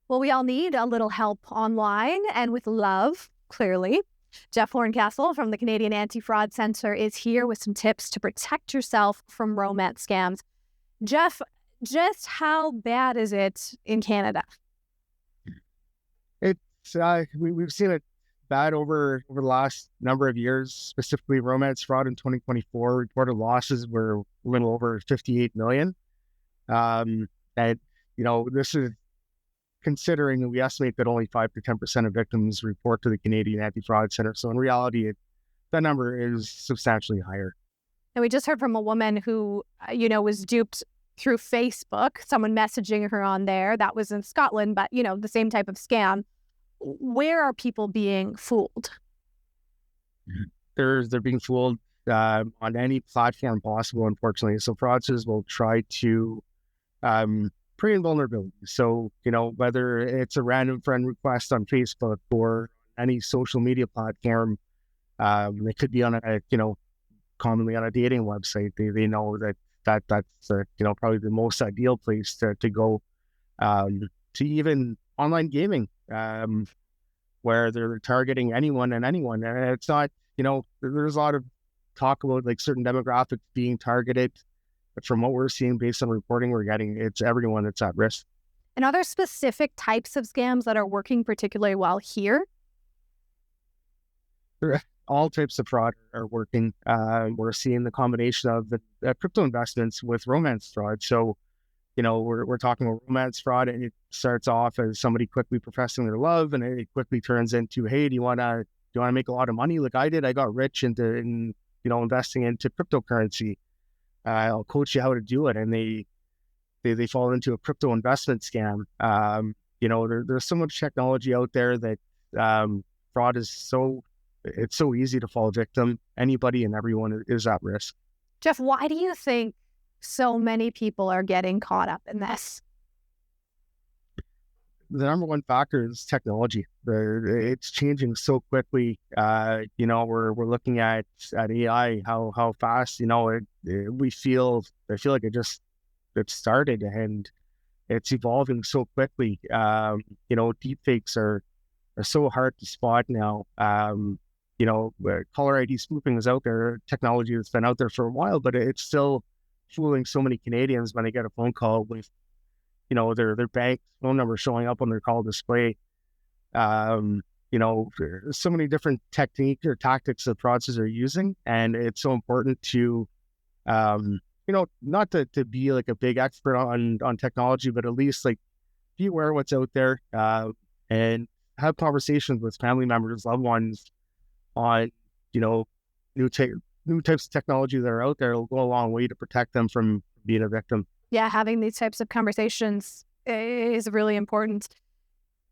Well, we all need a little help online and with love, clearly. Jeff Horncastle from the Canadian Anti-Fraud Centre is here with some tips to protect yourself from romance scams. Jeff, just how bad is it in Canada? It's we've seen it bad over the last number of years, specifically romance fraud in 2024. Reported losses were a little over 58 million. And this is considering that we estimate that only 5 to 10% of victims report to the Canadian Anti-Fraud Centre. So in reality, that number is substantially higher. And we just heard from a woman who, was duped through Facebook, someone messaging her on there. That was in Scotland, but, the same type of scam. Where are people being fooled? They're being fooled on any platform possible, unfortunately. So fraudsters will try to prey on vulnerability. So, whether it's a random friend request on Facebook or any social media platform, it could be on commonly on a dating website. They know that's probably the most ideal place to go, to even online gaming, where they're targeting anyone. And it's not, there's a lot of talk about like certain demographics being targeted. But from what we're seeing based on reporting we're getting, it's everyone that's at risk. And are there specific types of scams that are working particularly well here? All types of fraud are working. We're seeing the combination of the crypto investments with romance fraud. So, we're talking about romance fraud, and it starts off as somebody quickly professing their love, and it quickly turns into, hey, do you want to make a lot of money like I did? I got rich in investing into cryptocurrency. I'll coach you how to do it. And they fall into a crypto investment scam. There's so much technology out there that fraud is it's so easy to fall victim. Anybody and everyone is at risk. Jeff, why do you think so many people are getting caught up in this? The number one factor is technology. It's changing so quickly. We're looking at AI, how fast, I feel like it started, and it's evolving so quickly. Deepfakes are so hard to spot now. Caller ID spoofing is out there, technology that's been out there for a while, but it's still fooling so many Canadians when they get a phone call with their bank phone number showing up on their call display. So many different techniques or tactics that fraudsters are using. And it's so important to, not to be like a big expert on technology, but at least like be aware of what's out there, and have conversations with family members, loved ones on, new types of technology that are out there. Will go a long way to protect them from being a victim. Yeah, having these types of conversations is really important.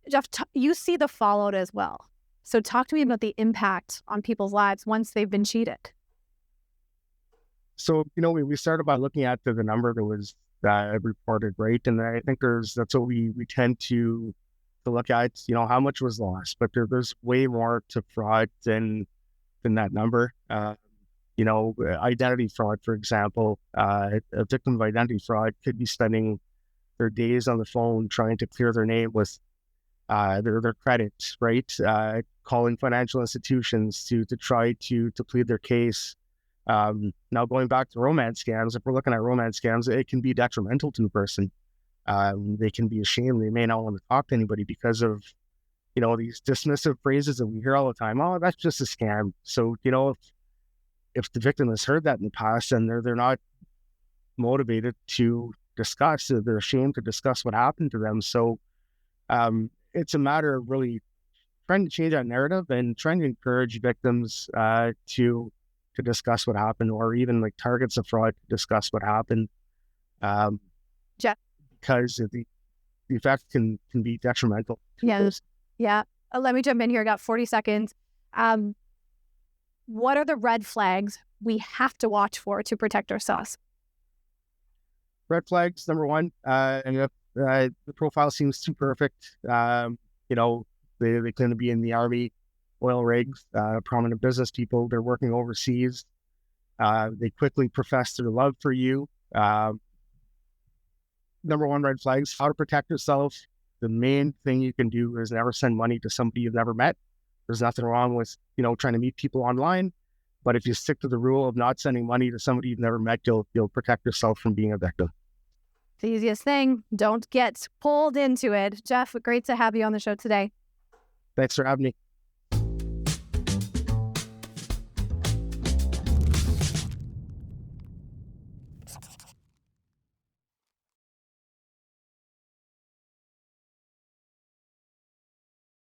Jeff, you see the fallout as well. So talk to me about the impact on people's lives once they've been cheated. So, we started by looking at the number that was reported, right? And I think that's what we tend to look at, how much was lost, but there's way more to fraud than that number. Identity fraud, for example, a victim of identity fraud could be spending their days on the phone trying to clear their name with their credits, right? Calling financial institutions to try to plead their case. Now going back to romance scams, if we're looking at romance scams, it can be detrimental to a person. They can be ashamed. They may not want to talk to anybody because of, these dismissive phrases that we hear all the time. Oh, that's just a scam. So, if the victim has heard that in the past and they're not motivated to discuss, they're ashamed to discuss what happened to them. So it's a matter of really trying to change that narrative and trying to encourage victims to discuss what happened, or even like targets of fraud to discuss what happened. Jeff, because the effect can be detrimental. Yeah. Let me jump in here. I got 40 seconds. What are the red flags we have to watch for to protect ourselves? Red flags, number one, and if the profile seems too perfect, they claim to be in the army, oil rigs, prominent business people, they're working overseas. They quickly profess their love for you. Number one red flags, how to protect yourself. the main thing you can do is never send money to somebody you've never met. There's nothing wrong with, trying to meet people online. But if you stick to the rule of not sending money to somebody you've never met, you'll protect yourself from being a victim. The easiest thing, don't get pulled into it. Jeff, great to have you on the show today. Thanks for having me.